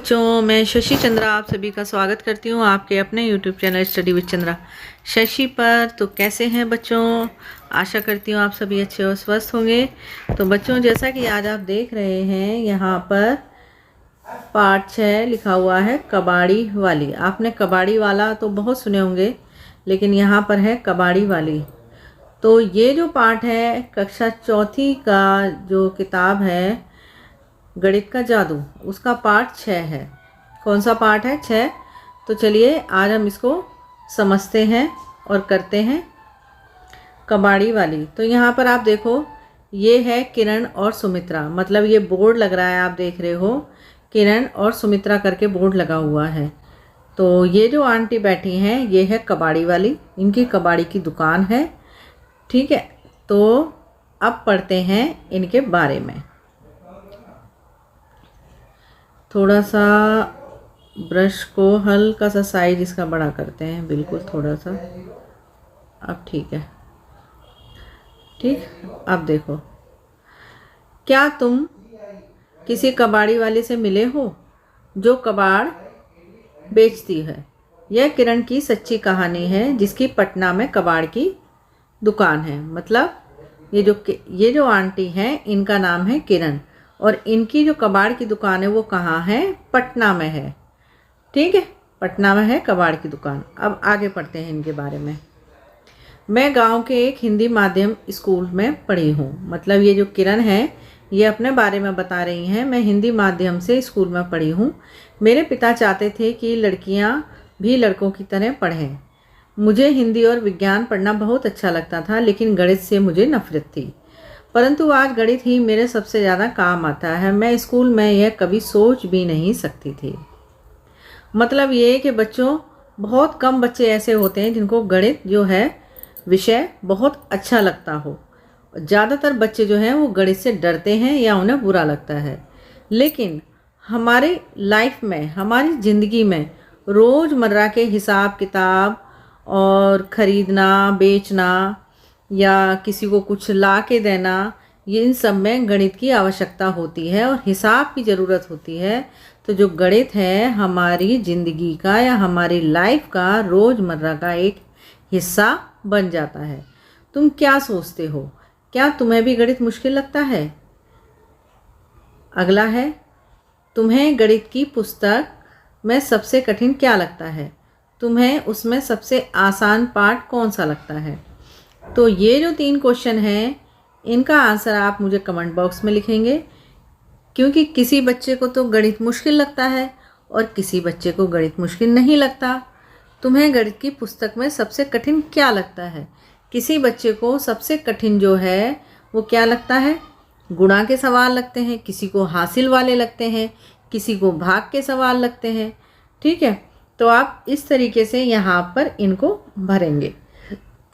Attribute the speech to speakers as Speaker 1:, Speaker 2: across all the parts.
Speaker 1: बच्चों, मैं शशि चंद्रा आप सभी का स्वागत करती हूँ आपके अपने YouTube channel study with Chandra Shashi पर। तो कैसे हैं बच्चों? आशा करती हूँ आप सभी अच्छे और स्वस्थ होंगे। तो बच्चों, जैसा कि आज आप देख रहे हैं, यहाँ पर पाठ 6 लिखा हुआ है कबाड़ी वाली। आपने कबाड़ी वाला तो बहुत सुने होंगे, लेकिन यहाँ पर है कबाड़ी वाली। तो ये जो पाठ है कक्षा चौथी का जो किताब है गणित का जादू, उसका पाठ 6 है। कौन सा पाठ है? 6। तो चलिए आज हम इसको समझते हैं और करते हैं। कबाड़ी वाली। तो यहाँ पर आप देखो, ये है किरण और सुमित्रा, मतलब ये बोर्ड लग रहा है, आप देख रहे हो किरण और सुमित्रा करके बोर्ड लगा हुआ है। तो ये जो आंटी बैठी हैं ये है कबाड़ी वाली, इनकी कबाड़ी की दुकान है। ठीक है, तो अब पढ़ते हैं इनके बारे में। थोड़ा सा ब्रश को हल्का सा साइज इसका बड़ा करते हैं, बिल्कुल थोड़ा सा। अब ठीक है। ठीक, अब देखो, क्या तुम किसी कबाड़ी वाले से मिले हो जो कबाड़ बेचती है? यह किरण की सच्ची कहानी है, जिसकी पटना में कबाड़ की दुकान है। मतलब ये जो आंटी हैं इनका नाम है किरण, और इनकी जो कबाड़ की दुकान है वो कहाँ है? पटना में है। ठीक है, पटना में है कबाड़ की दुकान। अब आगे पढ़ते हैं इनके बारे में। मैं गांव के एक हिंदी माध्यम स्कूल में पढ़ी हूँ। मतलब ये जो किरण है ये अपने बारे में बता रही हैं, मैं हिंदी माध्यम से स्कूल में पढ़ी हूँ। मेरे पिता चाहते थे कि लड़कियाँ भी लड़कों की तरह पढ़ें। मुझे हिंदी और विज्ञान पढ़ना बहुत अच्छा लगता था, लेकिन गणित से मुझे नफरत थी। परंतु आज गणित ही मेरे सबसे ज़्यादा काम आता है। मैं स्कूल में यह कभी सोच भी नहीं सकती थी। मतलब ये कि बच्चों, बहुत कम बच्चे ऐसे होते हैं जिनको गणित जो है विषय बहुत अच्छा लगता हो। ज़्यादातर बच्चे जो हैं वो गणित से डरते हैं या उन्हें बुरा लगता है। लेकिन हमारी लाइफ में, हमारी ज़िंदगी में रोज़मर्रा के हिसाब किताब और ख़रीदना बेचना या किसी को कुछ ला के देना, ये इन सब में गणित की आवश्यकता होती है और हिसाब की ज़रूरत होती है। तो जो गणित है हमारी ज़िंदगी का या हमारी लाइफ का रोज़मर्रा का एक हिस्सा बन जाता है। तुम क्या सोचते हो? क्या तुम्हें भी गणित मुश्किल लगता है? अगला है, तुम्हें गणित की पुस्तक में सबसे कठिन क्या लगता है? तुम्हें उसमें सबसे आसान पाठ कौन सा लगता है? तो ये जो 3 क्वेश्चन हैं इनका आंसर आप मुझे कमेंट बॉक्स में लिखेंगे, क्योंकि किसी बच्चे को तो गणित मुश्किल लगता है और किसी बच्चे को गणित मुश्किल नहीं लगता। तुम्हें गणित की पुस्तक में सबसे कठिन क्या लगता है? किसी बच्चे को सबसे कठिन जो है वो क्या लगता है? गुणा के सवाल लगते हैं, किसी को हासिल वाले लगते हैं, किसी को भाग के सवाल लगते हैं। ठीक है, तो आप इस तरीके से यहाँ पर इनको भरेंगे।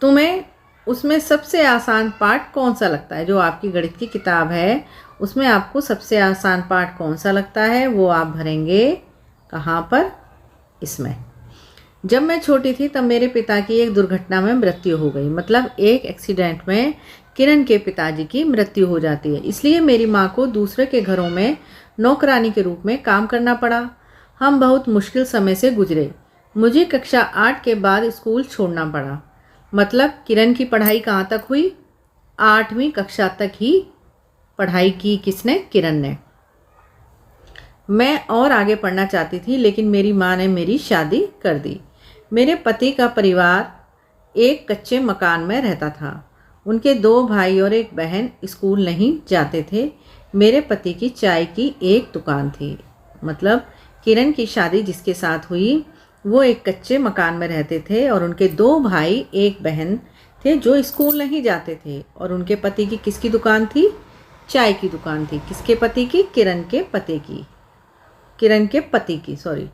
Speaker 1: तुम्हें उसमें सबसे आसान पाठ कौन सा लगता है? जो आपकी गणित की किताब है उसमें आपको सबसे आसान पाठ कौन सा लगता है वो आप भरेंगे। कहाँ पर? इसमें। जब मैं छोटी थी तब मेरे पिता की एक दुर्घटना में मृत्यु हो गई। मतलब एक एक्सीडेंट में किरण के पिताजी की मृत्यु हो जाती है, इसलिए मेरी माँ को दूसरे के घरों में नौकरानी के रूप में काम करना पड़ा। हम बहुत मुश्किल समय से गुजरे। मुझे कक्षा 8 के बाद स्कूल छोड़ना पड़ा। मतलब किरण की पढ़ाई कहाँ तक हुई? 8वीं कक्षा तक ही पढ़ाई की। किसने? किरण ने। मैं और आगे पढ़ना चाहती थी, लेकिन मेरी माँ ने मेरी शादी कर दी। मेरे पति का परिवार एक कच्चे मकान में रहता था। उनके 2 भाई और एक बहन स्कूल नहीं जाते थे। मेरे पति की चाय की एक दुकान थी। मतलब किरण की शादी जिसके साथ हुई वो एक कच्चे मकान में रहते थे और उनके 2 भाई एक बहन थे जो स्कूल नहीं जाते थे। और उनके पति की किसकी दुकान थी? चाय की दुकान थी। किसके पति की? किरण के पति की सॉरी।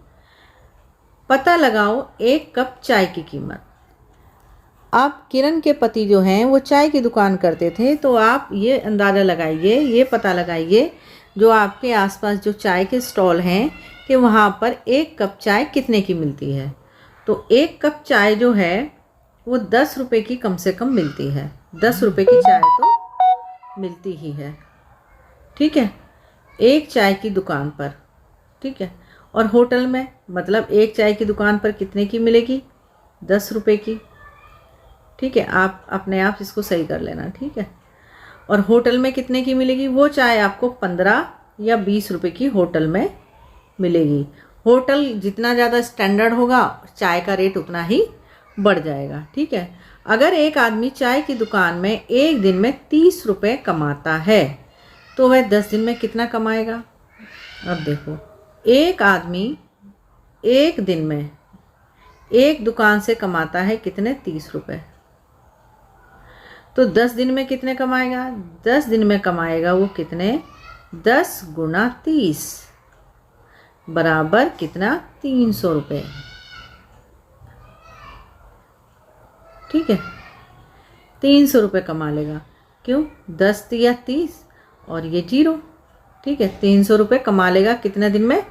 Speaker 1: पता लगाओ एक कप चाय की कीमत। आप किरण के पति जो हैं वो चाय की दुकान करते थे, तो आप ये अंदाज़ा लगाइए, ये पता लगाइए जो आपके आसपास जो चाय के स्टॉल हैं कि वहाँ पर एक कप चाय कितने की मिलती है। तो एक कप चाय जो है वो 10 रुपये की कम से कम मिलती है। 10 रुपये की चाय तो मिलती ही है। ठीक है, एक चाय की दुकान पर। ठीक है, और होटल में मतलब एक चाय की दुकान पर कितने की मिलेगी? 10 रुपये की। ठीक है, आप अपने आप इसको सही कर लेना। ठीक है, और होटल में कितने की मिलेगी? वो चाय आपको 15 या 20 रुपये की होटल में मिलेगी। होटल जितना ज़्यादा स्टैंडर्ड होगा चाय का रेट उतना ही बढ़ जाएगा। ठीक है, अगर एक आदमी चाय की दुकान में एक दिन में 30 रुपये कमाता है तो वह 10 दिन में कितना कमाएगा? अब देखो, एक आदमी एक दिन में एक दुकान से कमाता है कितने? 30 रुपये। तो 10 दिन में कितने कमाएगा? 10 दिन में कमाएगा वो कितने? 10 गुना 30 बराबर कितना? 300 रुपये। ठीक है, 300 रुपये कमा लेगा। क्यों? 10 या 30 और ये 0। ठीक है, 300 रुपये कमा लेगा कितने दिन में?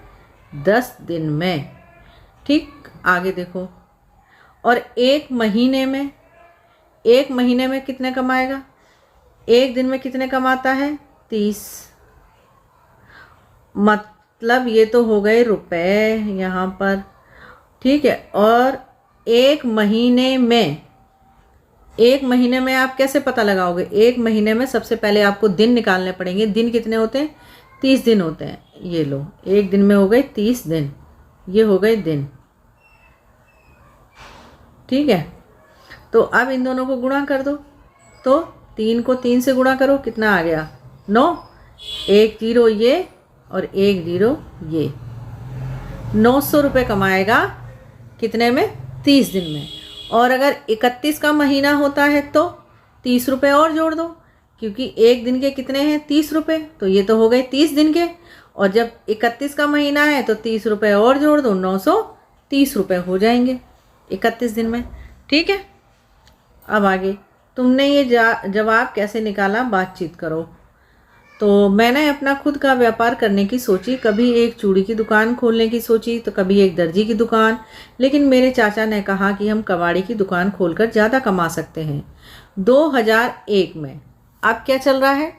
Speaker 1: 10 दिन में। ठीक, आगे देखो, और एक महीने में कितने कमाएगा? एक दिन में कितने कमाता है? 30। मतलब ये तो हो गए रुपए यहाँ पर। ठीक है, और एक महीने में आप कैसे पता लगाओगे? एक महीने में सबसे पहले आपको दिन निकालने पड़ेंगे। दिन कितने होते हैं? 30 दिन होते हैं। ये लो, एक दिन में हो गए 30 दिन, ये हो गए दिन। ठीक है, तो अब इन दोनों को गुणा कर दो। तो 3 को 3 से गुणा करो, कितना आ गया? 9। 1 0 ये और 1 0 ये। 900 रुपये कमाएगा कितने में? 30 दिन में। और अगर 31 का महीना होता है तो 30 रुपये और जोड़ दो, क्योंकि एक दिन के कितने हैं? 30 रुपये, तो ये तो हो गए 30 दिन के। और जब 31 का महीना है तो 30 रुपये और जोड़ दो, 930 रुपये हो जाएंगे 31 दिन में। ठीक है, अब आगे तुमने ये जवाब कैसे निकाला? बातचीत करो। तो मैंने अपना खुद का व्यापार करने की सोची, कभी एक चूड़ी की दुकान खोलने की सोची, तो कभी एक दर्जी की दुकान, लेकिन मेरे चाचा ने कहा कि हम कबाड़ी की दुकान खोलकर ज़्यादा कमा सकते हैं। 2001 में, अब क्या चल रहा है?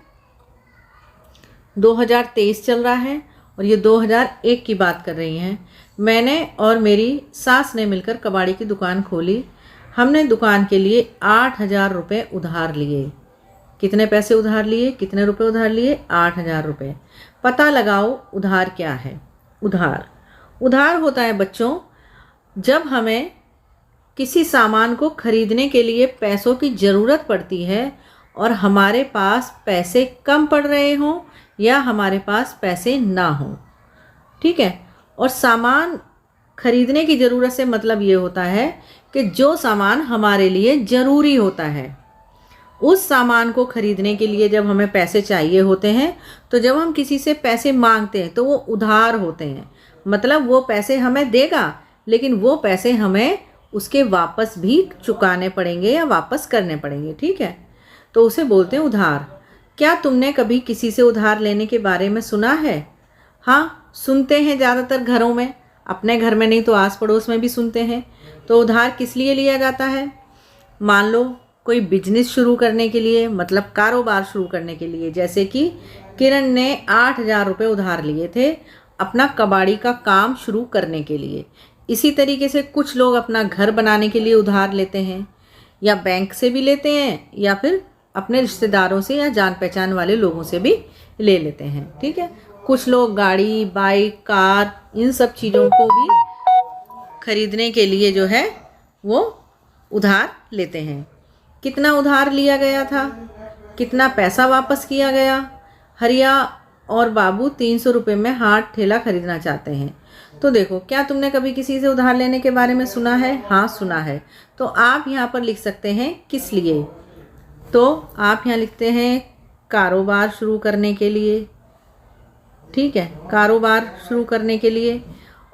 Speaker 1: 2023 चल रहा है और ये 2001 की बात कर रही हैं। मैंने और मेरी सास ने मिलकर कबाड़ी की दुकान खोली। हमने दुकान के लिए 8,000 रुपये उधार लिए। कितने पैसे उधार लिए? कितने रुपए उधार लिए? 8,000 रुपये। पता लगाओ उधार क्या है? उधार होता है बच्चों, जब हमें किसी सामान को खरीदने के लिए पैसों की ज़रूरत पड़ती है और हमारे पास पैसे कम पड़ रहे हों या हमारे पास पैसे ना हों। ठीक है, और सामान खरीदने की ज़रूरत से मतलब ये होता है कि जो सामान हमारे लिए ज़रूरी होता है, उस सामान को खरीदने के लिए जब हमें पैसे चाहिए होते हैं, तो जब हम किसी से पैसे मांगते हैं तो वो उधार होते हैं। मतलब वो पैसे हमें देगा, लेकिन वो पैसे हमें उसके वापस भी चुकाने पड़ेंगे या वापस करने पड़ेंगे। ठीक है, तो उसे बोलते हैं उधार। क्या तुमने कभी किसी से उधार लेने के बारे में सुना है? हाँ, सुनते हैं ज़्यादातर घरों में, अपने घर में नहीं तो आस पड़ोस में भी सुनते हैं। तो उधार किस लिए लिया जाता है? मान लो कोई बिजनेस शुरू करने के लिए, मतलब कारोबार शुरू करने के लिए। जैसे कि किरण ने 8,000 रुपये उधार लिए थे अपना कबाड़ी का काम शुरू करने के लिए। इसी तरीके से कुछ लोग अपना घर बनाने के लिए उधार लेते हैं, या बैंक से भी लेते हैं या फिर अपने रिश्तेदारों से या जान पहचान वाले लोगों से भी ले लेते हैं। ठीक है, कुछ लोग गाड़ी, बाइक, कार, इन सब चीज़ों को भी खरीदने के लिए जो है वो उधार लेते हैं। कितना उधार लिया गया था? कितना पैसा वापस किया गया? हरिया और बाबू 300 रुपये में हाथ ठेला खरीदना चाहते हैं। तो देखो, क्या तुमने कभी किसी से उधार लेने के बारे में सुना है? हाँ, सुना है। तो आप यहाँ पर लिख सकते हैं किस लिए। तो आप यहाँ लिखते हैं कारोबार शुरू करने के लिए। ठीक है, कारोबार शुरू करने के लिए,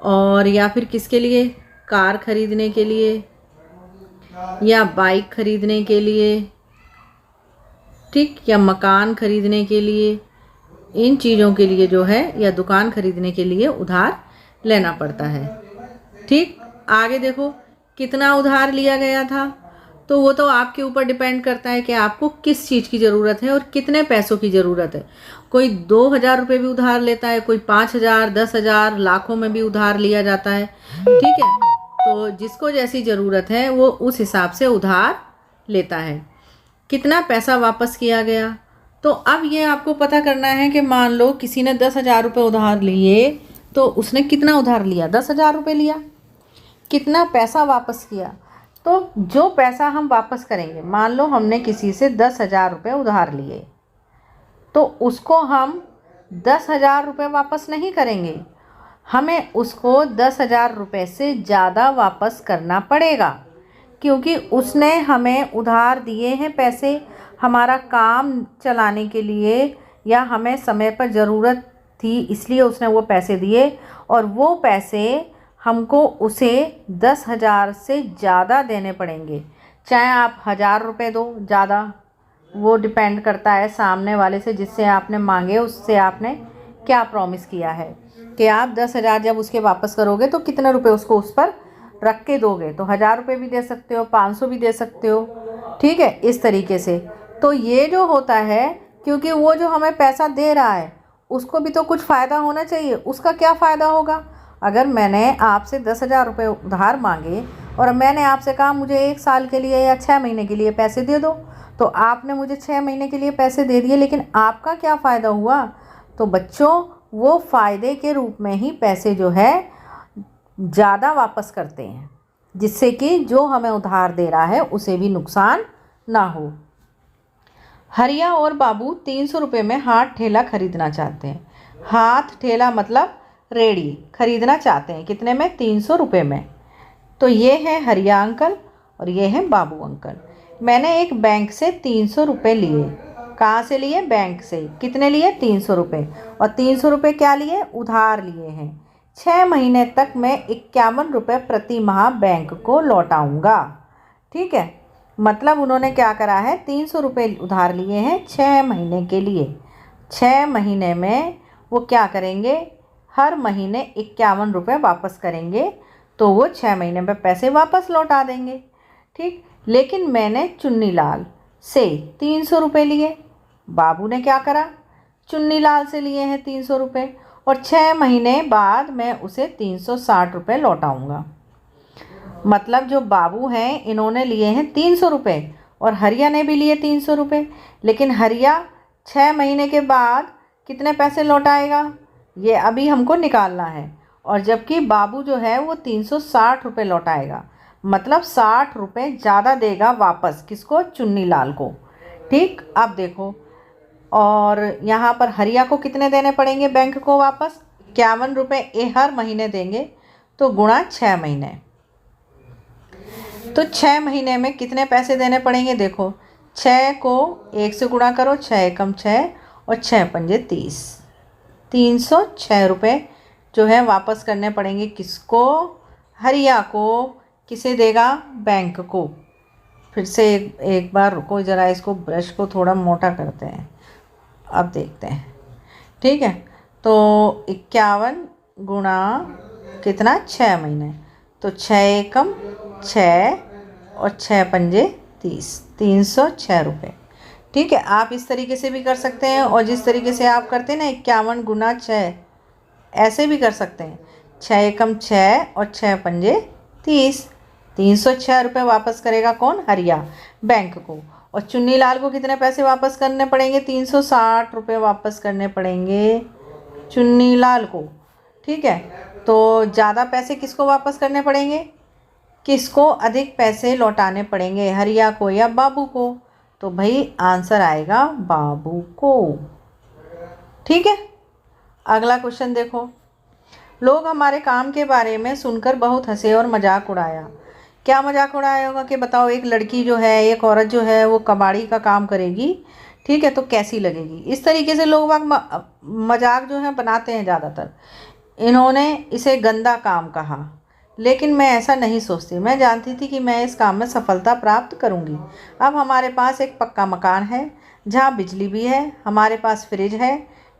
Speaker 1: और या फिर किसके लिए? कार खरीदने के लिए या बाइक खरीदने के लिए। ठीक, या मकान खरीदने के लिए। इन चीज़ों के लिए जो है, या दुकान खरीदने के लिए उधार लेना पड़ता है। ठीक, आगे देखो कितना उधार लिया गया था। तो वो तो आपके ऊपर डिपेंड करता है कि आपको किस चीज़ की ज़रूरत है और कितने पैसों की ज़रूरत है। कोई 2,000 रुपये भी उधार लेता है, कोई 5,000, 10,000, लाखों में भी उधार लिया जाता है। ठीक है, तो जिसको जैसी ज़रूरत है वो उस हिसाब से उधार लेता है। कितना पैसा वापस किया गया, तो अब ये आपको पता करना है कि मान लो किसी ने 10,000 रुपये उधार लिए, तो उसने कितना उधार लिया, 10,000 रुपये लिया। कितना पैसा वापस किया, तो जो पैसा हम वापस करेंगे, मान लो हमने किसी से 10,000 रुपये उधार लिए, तो उसको हम 10,000 रुपये वापस नहीं करेंगे, हमें उसको 10,000 रुपये से ज़्यादा वापस करना पड़ेगा, क्योंकि उसने हमें उधार दिए हैं पैसे हमारा काम चलाने के लिए, या हमें समय पर ज़रूरत थी इसलिए उसने वो पैसे दिए, और वो पैसे हमको उसे 10,000 से ज़्यादा देने पड़ेंगे। चाहे आप 1,000 रुपये दो ज़्यादा, वो डिपेंड करता है सामने वाले से, जिससे आपने मांगे उससे आपने क्या प्रॉमिस किया है कि आप 10,000 जब उसके वापस करोगे तो कितने रुपए उसको उस पर रख के दोगे। तो 1,000 रुपये भी दे सकते हो, 500 भी दे सकते हो। ठीक है, इस तरीके से। तो ये जो होता है, क्योंकि वो जो हमें पैसा दे रहा है उसको भी तो कुछ फ़ायदा होना चाहिए। उसका क्या फ़ायदा होगा, अगर मैंने आपसे 10,000 रुपये उधार मांगे और मैंने आपसे कहा मुझे 1 साल के लिए या 6 महीने के लिए पैसे दे दो, तो आपने मुझे 6 महीने के लिए पैसे दे दिए, लेकिन आपका क्या फ़ायदा हुआ। तो बच्चों, वो फ़ायदे के रूप में ही पैसे जो है ज़्यादा वापस करते हैं, जिससे कि जो हमें उधार दे रहा है उसे भी नुकसान ना हो। हरिया और बाबू 300 रुपये में हाथ ठेला खरीदना चाहते हैं। हाथ ठेला मतलब रेड़ी खरीदना चाहते हैं, कितने में, 300 रुपये में। तो ये है हरिया अंकल और ये है बाबू अंकल। मैंने एक बैंक से 300 रुपये लिए। कहाँ से लिए, बैंक से। कितने लिए, 300 रुपये। और 300 रुपये क्या लिए, उधार लिए हैं। 6 महीने तक मैं 51 रुपये प्रति माह बैंक को लौटाऊंगा। ठीक है, मतलब उन्होंने क्या करा है, 300 रुपये उधार लिए हैं 6 महीने के लिए। 6 महीने में वो क्या करेंगे, हर महीने 51 रुपये वापस करेंगे, तो वो 6 महीने में पैसे वापस लौटा देंगे। ठीक, लेकिन मैंने चुन्नीलाल से 300 रुपये लिए। बाबू ने क्या करा, चुन्नीलाल से लिए हैं 300 रुपये, और 6 महीने बाद मैं उसे 360 रुपये लौटाऊँगा। मतलब जो बाबू हैं इन्होंने लिए हैं 300 रुपये और हरिया ने भी लिए 300 रुपये, लेकिन हरिया 6 महीने के बाद कितने पैसे लौटाएगा, ये अभी हमको निकालना है। और जबकि बाबू जो है वो 360 रुपये लौटाएगा, मतलब 60 रुपये ज़्यादा देगा वापस, किसको, चुन्नीलाल को। ठीक, अब देखो, और यहाँ पर हरिया को कितने देने पड़ेंगे बैंक को वापस, 51 रुपये हर महीने देंगे, तो गुणा 6 महीने। तो 6 महीने में कितने पैसे देने पड़ेंगे, देखो 6 को 1 से गुणा करो, 6 एकम 6 और 6 पंजे 30, 306 रुपये जो है वापस करने पड़ेंगे। किसको, हरिया को। किसे देगा, बैंक को। फिर से एक बार रुको ज़रा, इसको ब्रश को थोड़ा मोटा करते हैं, अब देखते हैं। ठीक है, तो 51 गुणा कितना, 6 महीने, तो 6 एकम 6 और 6 पंजे 30, 306 रुपये। ठीक है, आप इस तरीके से भी कर सकते हैं, और जिस तरीके से आप करते हैं ना 51 गुना 6, ऐसे भी कर सकते हैं। 6 एकम 6 और 6 पंजे 30, 306 रुपये वापस करेगा कौन, हरिया, बैंक को। और चुन्नीलाल को कितने पैसे वापस करने पड़ेंगे, 360 रुपये वापस करने पड़ेंगे चुन्नीलाल को। ठीक है, तो ज़्यादा पैसे किसको वापस करने पड़ेंगे, किसको अधिक पैसे लौटाने पड़ेंगे, हरिया को या बाबू को। तो भाई आंसर आएगा बाबू को। ठीक है, अगला क्वेश्चन देखो। लोग हमारे काम के बारे में सुनकर बहुत हंसे और मजाक उड़ाया। क्या मजाक उड़ाया होगा कि बताओ, एक लड़की जो है, एक औरत जो है वो कबाड़ी का काम करेगी, ठीक है, तो कैसी लगेगी। इस तरीके से लोग मजाक जो है बनाते हैं ज़्यादातर। इन्होंने इसे गंदा काम कहा, लेकिन मैं ऐसा नहीं सोचती। मैं जानती थी कि मैं इस काम में सफलता प्राप्त करूंगी। अब हमारे पास एक पक्का मकान है जहाँ बिजली भी है, हमारे पास फ्रिज है,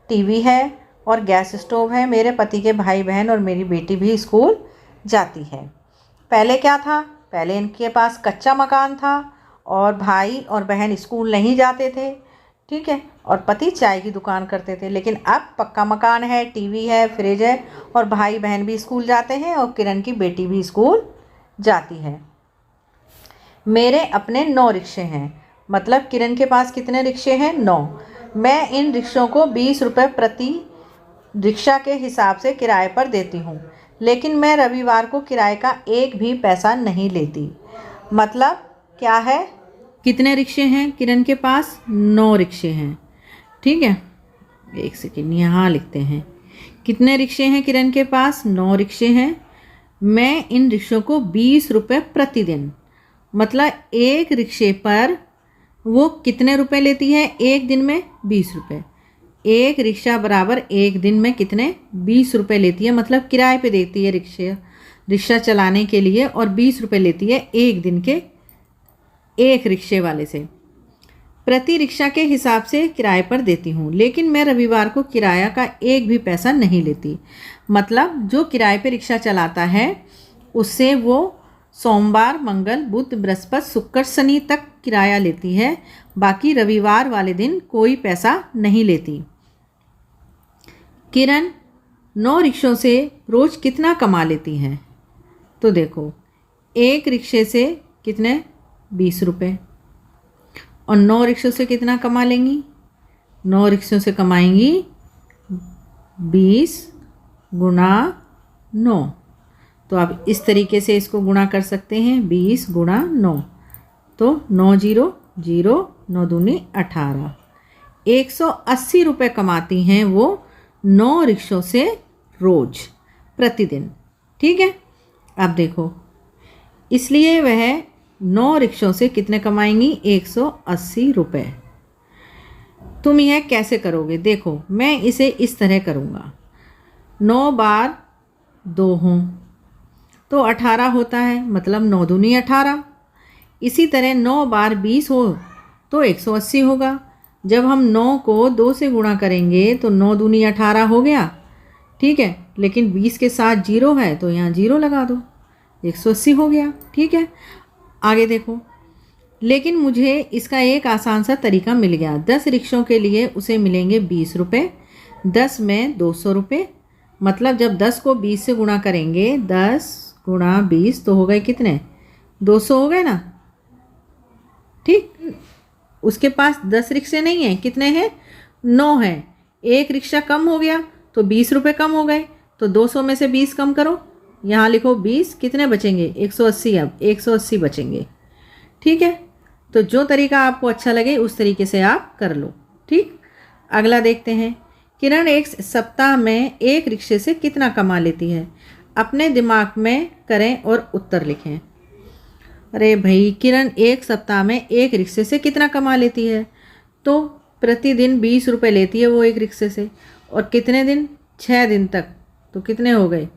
Speaker 1: टीवी है और गैस स्टोव है। मेरे पति के भाई बहन और मेरी बेटी भी स्कूल जाती है। पहले क्या था, पहले इनके पास कच्चा मकान था और भाई और बहन स्कूल नहीं जाते थे। ठीक है, और पति चाय की दुकान करते थे। लेकिन अब पक्का मकान है, टीवी है, फ्रिज है, और भाई बहन भी स्कूल जाते हैं, और किरण की बेटी भी स्कूल जाती है। मेरे अपने 9 रिक्शे हैं। मतलब किरण के पास कितने रिक्शे हैं? 9। मैं इन रिक्शों को 20 रुपये प्रति रिक्शा के हिसाब से किराए पर देती हूँ, लेकिन मैं रविवार को किराए का एक भी पैसा नहीं लेती। मतलब क्या है? कितने रिक्शे हैं किरण के पास? 9 रिक्शे हैं। ठीक है, एक सेकेंड यहाँ लिखते हैं। कितने रिक्शे हैं किरण के पास? 9 रिक्शे हैं। मैं इन रिक्शों को 20 रुपये प्रतिदिन, मतलब एक रिक्शे पर वो कितने रुपए लेती है? एक दिन में 20 रुपये। एक रिक्शा बराबर एक दिन में कितने? 20 रुपये लेती है। मतलब किराए पे देती है रिक्शा चलाने के लिए, और 20 रुपये लेती है एक दिन के एक रिक्शे वाले से। प्रति रिक्शा के हिसाब से किराए पर देती हूँ, लेकिन मैं रविवार को किराया का एक भी पैसा नहीं लेती। मतलब जो किराए पे रिक्शा चलाता है उससे वो सोमवार, मंगल, बुध, बृहस्पति, शुक्र, शनि तक किराया लेती है, बाकी रविवार वाले दिन कोई पैसा नहीं लेती। किरण 9 रिक्शों से रोज़ कितना कमा लेती है? तो देखो, एक रिक्शे से कितने? 20 रुपये। और 9 रिक्शों से कितना कमा लेंगी? 9 रिक्शों से कमाएंगी 20 गुणा 9। तो आप इस तरीके से इसको गुणा कर सकते हैं, 20 गुणा 9। तो 9 0 0, 9 दूनी 18। 180 रुपये कमाती हैं वो 9 रिक्शों से रोज प्रतिदिन। ठीक है, अब देखो, इसलिए वह 9 रिक्शों से कितने कमाएंगी? 180 रुपये। तुम यह कैसे करोगे? देखो, मैं इसे इस तरह करूँगा। 9 बार 2 हों तो 18 होता है, मतलब 9 दूनी 18। इसी तरह 9 बार 20 हो तो 180 होगा। जब हम 9 को 2 से गुणा करेंगे तो 9 दूनी 18 हो गया। ठीक है, लेकिन 20 के साथ 0 है तो यहाँ 0 लगा दो, 180 हो गया। ठीक है, आगे देखो। लेकिन मुझे इसका एक आसान सा तरीका मिल गया। 10 रिक्शों के लिए उसे मिलेंगे 20 रुपये। 10 में 200 रुपये, मतलब जब 10 को 20 से गुणा करेंगे, 10 गुणा 20 तो हो गए कितने? 200 हो गए ना। ठीक, उसके पास 10 रिक्शे नहीं हैं, कितने हैं? 9 हैं। एक रिक्शा कम हो गया तो 20 रुपये कम हो गए। तो 200 में से 20 कम करो, यहाँ लिखो 20, कितने बचेंगे? 180। अब 180 बचेंगे। ठीक है, तो जो तरीका आपको अच्छा लगे उस तरीके से आप कर लो। ठीक, अगला देखते हैं। किरण एक सप्ताह में एक रिक्शे से कितना कमा लेती है? अपने दिमाग में करें और उत्तर लिखें। अरे भाई, किरण एक सप्ताह में एक रिक्शे से कितना कमा लेती है? तो प्रतिदिन 20 रुपये लेती है वो एक रिक्शे से, और कितने दिन? 6 दिन तक। तो कितने हो गए?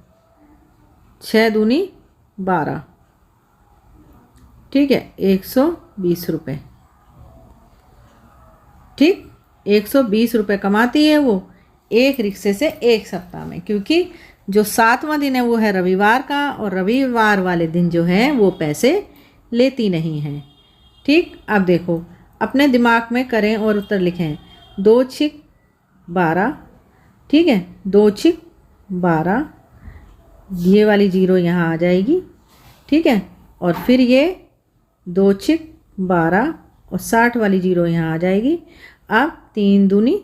Speaker 1: 6 दूनी 12। ठीक है, 120 रुपये। ठीक, 120 रुपये कमाती है वो एक रिक्शे से एक सप्ताह में, क्योंकि जो 7वां दिन है वो है रविवार का, और रविवार वाले दिन जो है वो पैसे लेती नहीं है। ठीक, अब देखो, अपने दिमाग में करें और उत्तर लिखें। 2 छिक 12। ठीक है, 2 छिक 12, ये वाली 0 यहाँ आ जाएगी। ठीक है, और फिर ये 2 छिक 12 और 60 वाली 0 यहाँ आ जाएगी। अब 3 दूनी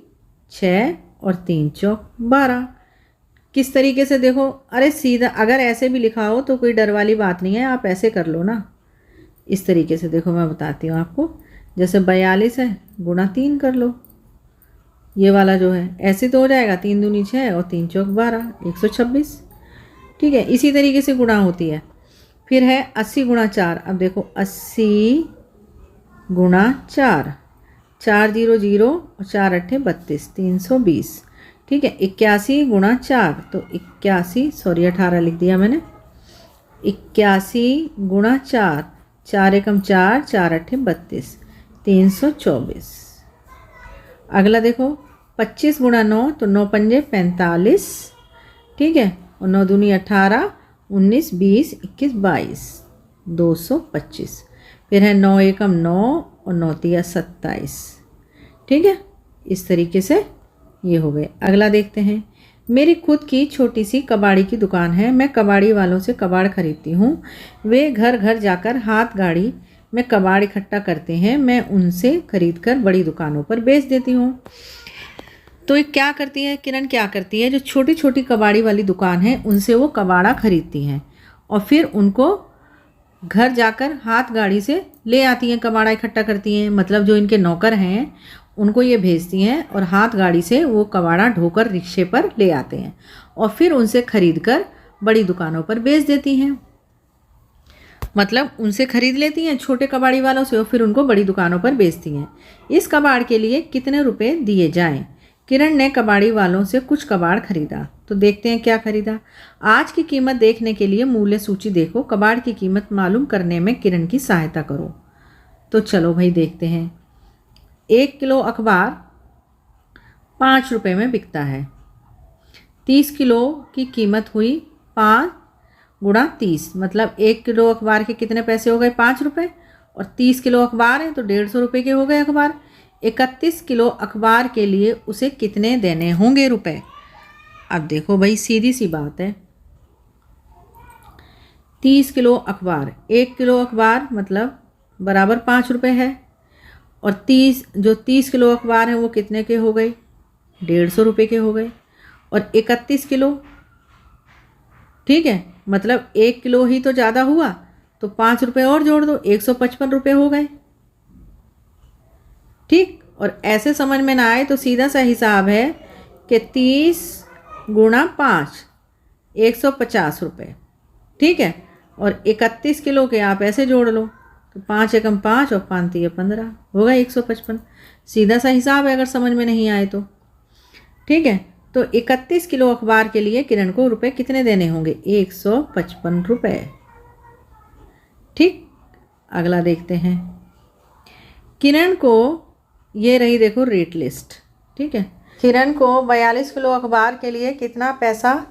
Speaker 1: 6 और 3 चौक 12। किस तरीके से? देखो, अरे सीधा अगर ऐसे भी लिखा हो तो कोई डर वाली बात नहीं है, आप ऐसे कर लो ना। इस तरीके से देखो, मैं बताती हूँ आपको। जैसे 42 है, गुणा 3 कर लो, ये वाला जो है ऐसे तो हो जाएगा। 3 दूनी 6 और 3 चौक 12, 126। ठीक है, इसी तरीके से गुणा होती है। फिर है 80 गुणा 4। अब देखो, 80 गुणा 4, 4 0 0 और 4 8 32, 320। ठीक है, 81 गुणा 4, तो 81, सॉरी 18 लिख दिया मैंने। 81 गुणा 4, 4 एकम 4, 4 8 32, 324। अगला देखो, 25 गुणा 9, तो 9 पंजे 45। ठीक है, और 9 दूनी 18, 19 20 21 22, 225। फिर है 9 एकम 9 और 9 तिया 27। ठीक है, इस तरीके से ये हो गए। अगला देखते हैं। मेरी खुद की छोटी सी कबाड़ी की दुकान है। मैं कबाड़ी वालों से कबाड़ खरीदती हूँ। वे घर घर जाकर हाथ गाड़ी में कबाड़ इकट्ठा करते हैं। मैं उनसे खरीदकर बड़ी दुकानों पर बेच देती हूँ। तो ये क्या करती है, किरण क्या करती है, जो छोटी छोटी कबाड़ी वाली दुकान है उनसे वो कबाड़ा खरीदती हैं और फिर उनको घर जाकर हाथ गाड़ी से ले आती हैं, कबाड़ा इकट्ठा करती हैं। मतलब जो इनके नौकर हैं उनको ये भेजती हैं और हाथ गाड़ी से वो कबाड़ा ढोकर रिक्शे पर ले आते हैं और फिर उनसे खरीद कर बड़ी दुकानों पर बेच देती हैं। मतलब उनसे खरीद लेती हैं छोटे कबाड़ी वालों से और फिर उनको बड़ी दुकानों पर बेचती हैं। इस कबाड़ के लिए कितने रुपए दिए जाएं? किरण ने कबाड़ी वालों से कुछ कबाड़ खरीदा। तो देखते हैं क्या खरीदा। आज की कीमत देखने के लिए मूल्य सूची देखो। कबाड़ की कीमत मालूम करने में किरण की सहायता करो। तो चलो भाई देखते हैं। 1 किलो अखबार 5 रुपये में बिकता है। 30 किलो की कीमत हुई 5 गुणा 30, मतलब 1 किलो अखबार के कितने पैसे हो गए? 5 रुपये। और 30 किलो अखबार है तो 150 रुपये के हो गए अखबार। 31 किलो अखबार के लिए उसे कितने देने होंगे रुपए? अब देखो भाई सीधी सी बात है। 30 किलो अखबार, 1 किलो अखबार मतलब बराबर 5 रुपये है और 30 किलो अखबार है वो कितने के हो गए? 150 रुपये के हो गए। और 31 किलो, ठीक है, मतलब 1 किलो ही तो ज़्यादा हुआ तो 5 रुपये और जोड़ दो, 155 रुपये हो गए। ठीक, और ऐसे समझ में ना आए तो सीधा सा हिसाब है कि 30 गुणा 5 150 रुपये, ठीक है। और 31 किलो के आप ऐसे जोड़ लो तो 5 एकम 5 और 5 तिया 15 होगा 155। सीधा सा हिसाब है अगर समझ में नहीं आए तो, ठीक है। तो 31 किलो अखबार के लिए किरण को रुपए कितने देने होंगे? 155 रुपये। ठीक, अगला देखते हैं। किरण को, ये रही देखो रेट लिस्ट, ठीक है। किरण को 42 किलो अखबार के लिए कितना पैसा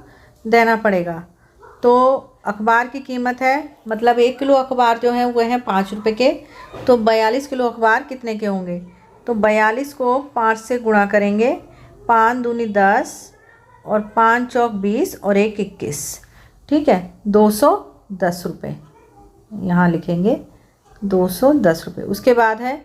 Speaker 1: देना पड़ेगा? तो अखबार की कीमत है, मतलब 1 किलो अखबार जो है वो है 5 रुपये के, तो 42 किलो अखबार कितने के होंगे? तो 42 को 5 से गुणा करेंगे, 5 दूनी 10 और 5 चौक 20 और 1 21, ठीक है, 210 रुपये यहाँ लिखेंगे, 210 रुपये। उसके बाद है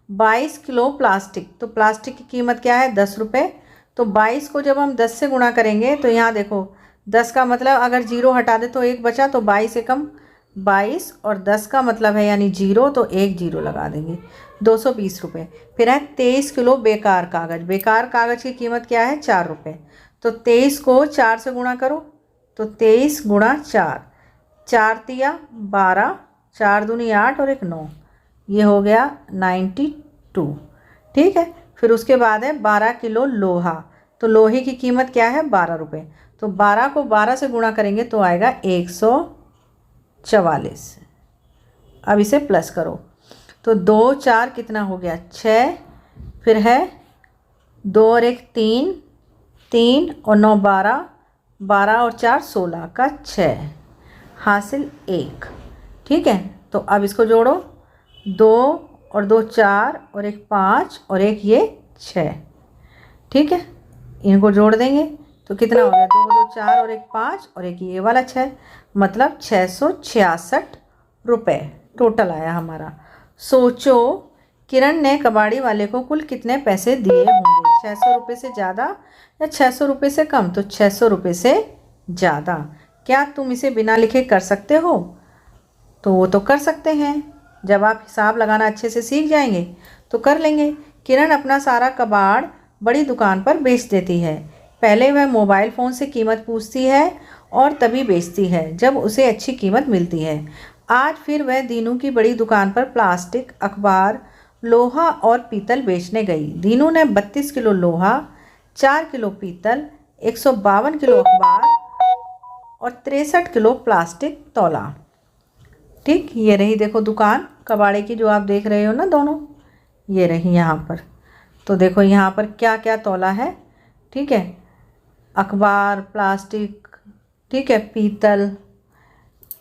Speaker 1: 22 किलो प्लास्टिक। तो प्लास्टिक की कीमत क्या है? 10 रुपये। तो 22 को जब हम 10 से गुणा करेंगे तो यहाँ देखो 10 का मतलब अगर 0 हटा दे तो 1 बचा, तो 22 एकम 22 और 10 का मतलब है यानी 0, तो 1 0 लगा देंगे, 220 रुपये। फिर है 23 किलो बेकार कागज़। बेकार कागज़ की कीमत क्या है? 4 रुपये। तो 23 को 4 से गुणा करो, तो 23 गुणा 4, 4 तिया 12, 4 दूनी 8 और 1 9, ये हो गया 92, ठीक है। फिर उसके बाद है 12 किलो लोहा। तो लोहे की कीमत क्या है? 12 रुपये। तो 12 को 12 से गुणा करेंगे तो आएगा 144। अब इसे प्लस करो तो 2 4 कितना हो गया? 6। फिर है 2 और 1 3, 3 और 9 12, 12 और 4 16 का 6, हासिल 1, ठीक है। तो अब इसको जोड़ो, 2 और 2 4 और 1 5 और 1 ये 6, ठीक है। इनको जोड़ देंगे तो कितना हो गया? 2 2 4 और 1 5 और 1 ये वाला 6, मतलब 666 रुपये टोटल आया हमारा। सोचो किरण ने कबाड़ी वाले को कुल कितने पैसे दिए होंगे? 600 रुपये से ज़्यादा या 600 रुपये से कम? तो 600 रुपये से ज़्यादा। क्या तुम इसे बिना लिखे कर सकते हो? तो वो तो कर सकते हैं, जब आप हिसाब लगाना अच्छे से सीख जाएंगे तो कर लेंगे। किरण अपना सारा कबाड़ बड़ी दुकान पर बेच देती है। पहले वह मोबाइल फ़ोन से कीमत पूछती है और तभी बेचती है जब उसे अच्छी कीमत मिलती है। आज फिर वह दीनू की बड़ी दुकान पर प्लास्टिक, अखबार, लोहा और पीतल बेचने गई। दीनू ने 32 किलो लोहा, 4 किलो पीतल, 152 किलो अखबार और 63 किलो प्लास्टिक तौला। ठीक, ये रही देखो दुकान कबाड़े की जो आप देख रहे हो ना दोनों, ये रही यहाँ पर। तो देखो यहाँ पर क्या क्या तौला है, ठीक है, अखबार, प्लास्टिक, ठीक है, पीतल,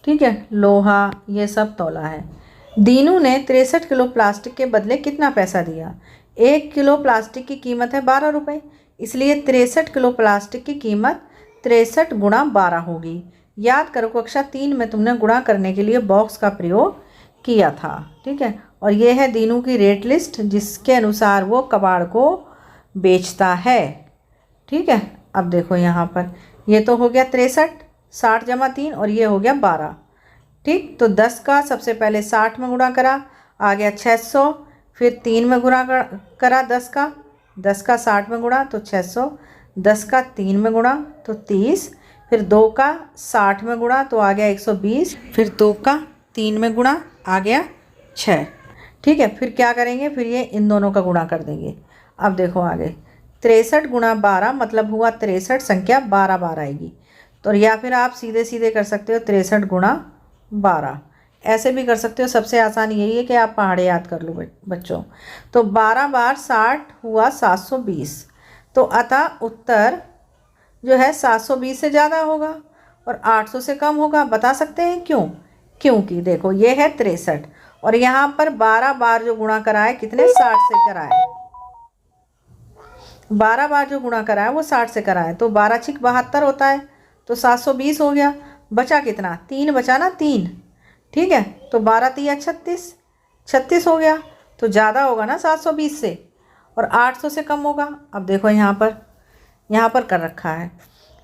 Speaker 1: ठीक है, लोहा, ये सब तौला है। दीनू ने 63 किलो प्लास्टिक के बदले कितना पैसा दिया? 1 किलो प्लास्टिक की कीमत है 12 रुपये, इसलिए 63 किलो प्लास्टिक की कीमत 63 गुणा 12 होगी। याद करो कक्षा 3 में तुमने गुणा करने के लिए बॉक्स का प्रयोग किया था। ठीक है, और ये है दीनू की रेट लिस्ट जिसके अनुसार वो कबाड़ को बेचता है। ठीक है, अब देखो यहाँ पर ये तो हो गया 63, 60 जमा 3 और ये हो गया 12। ठीक, तो 10 का सबसे पहले 60 में गुणा करा, आ गया 600, फिर 3 में गुणा करा 10 का 60 में गुणा तो 600, 10 का 3 में गुणा तो 30, फिर 2 का 60 में गुणा तो आ गया 120, फिर 2 का 3 में गुणा आ गया 6। ठीक है, फिर क्या करेंगे, फिर ये इन दोनों का गुणा कर देंगे। अब देखो आगे 63 गुणा 12 मतलब हुआ 63 संख्या 12 बार आएगी। तो या फिर आप सीधे सीधे कर सकते हो 63 गुणा 12, ऐसे भी कर सकते हो। सबसे आसान यही है कि आप पहाड़े याद कर लो बच्चों। तो 12 बार 60 हुआ 720, तो अतः उत्तर जो है 720 से ज़्यादा होगा और 800 से कम होगा। बता सकते हैं क्यों? क्योंकि देखो ये है 63 और यहाँ पर 12 बार जो गुणा करा है कितने 60 से करा है, 12 बार जो गुणा करा है वो 60 से करा है, तो 12 छिक 72 होता है, तो 720 हो गया। बचा कितना, 3 बचा ना, 3। ठीक है, तो 12 तिया 36 हो गया, तो ज़्यादा होगा ना 720 से और 800 से कम होगा। अब देखो यहाँ पर कर रखा है,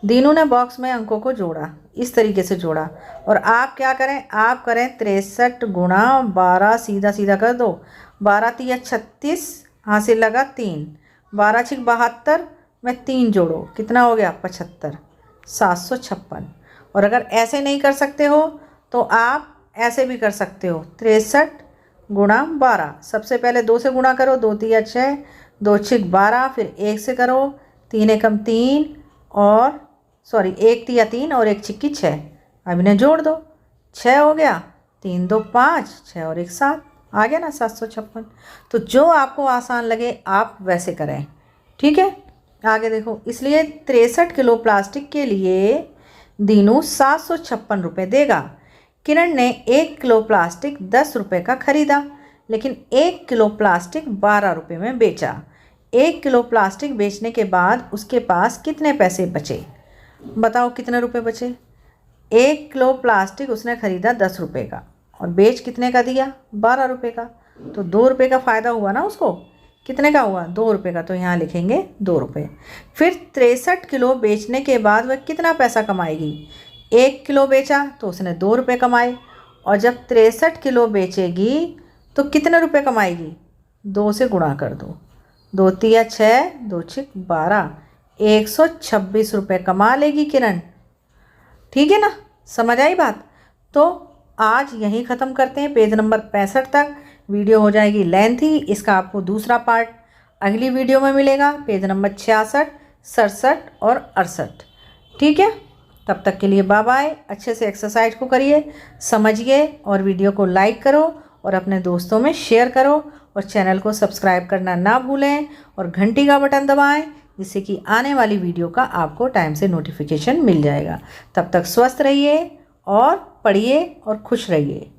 Speaker 1: दीनू ने बॉक्स में अंकों को जोड़ा, इस तरीके से जोड़ा। और आप क्या करें, आप करें 63 गुणा 12, सीधा सीधा कर दो, 12 तिया 36, हासिल लगा 3, 12 छिक 72 में 3 जोड़ो, कितना हो गया 75, 756। और अगर ऐसे नहीं कर सकते हो तो आप ऐसे भी कर सकते हो, 63 गुणा 12, सबसे पहले 2 से गुणा करो, 2 तिया 6, 2 छिक 12, फिर 1 से करो, 3 एकम 3 और 1 तिया 3 और 1 छिक्की 6, अब इन्हें जोड़ दो, 6 हो गया, 3 2 5, 6 और 1 7, आ गया ना 756। तो जो आपको आसान लगे आप वैसे करें। ठीक है, आगे देखो, इसलिए 63 किलो प्लास्टिक के लिए दीनू 756 रुपये देगा। किरण ने 1 किलो प्लास्टिक 10 रुपये का खरीदा, लेकिन 1 किलो प्लास्टिक 12 रुपये में बेचा। 1 किलो प्लास्टिक बेचने के बाद उसके पास कितने पैसे बचे? बताओ कितने रुपए बचे? 1 किलो प्लास्टिक उसने खरीदा 10 रुपये का और बेच कितने का दिया? 12 रुपये का, तो 2 रुपये का फ़ायदा हुआ ना उसको। कितने का हुआ? 2 रुपये का, तो यहाँ लिखेंगे 2 रुपये। फिर 63 किलो बेचने के बाद वह कितना पैसा कमाएगी? 1 किलो बेचा तो उसने 2 रुपये कमाए, और जब 63 किलो बेचेगी तो कितने रुपये कमाएगी? 2 से गुणा कर दो, 2 तिया 6, 2 छिक 12, 126 रुपये कमा लेगी किरण। ठीक है ना, समझ आई बात? तो आज यहीं ख़त्म करते हैं, पेज नंबर 65 तक। वीडियो हो जाएगी लेंथी, इसका आपको दूसरा पार्ट अगली वीडियो में मिलेगा, पेज नंबर 66, 67 और 68। ठीक है, तब तक के लिए बाय बाय। अच्छे से एक्सरसाइज को करिए, समझिए और वीडियो को लाइक करो और अपने दोस्तों में शेयर करो और चैनल को सब्सक्राइब करना ना भूलें और घंटी का बटन दबाएं, जिससे कि आने वाली वीडियो का आपको टाइम से नोटिफिकेशन मिल जाएगा। तब तक स्वस्थ रहिए और पढ़िए और खुश रहिए।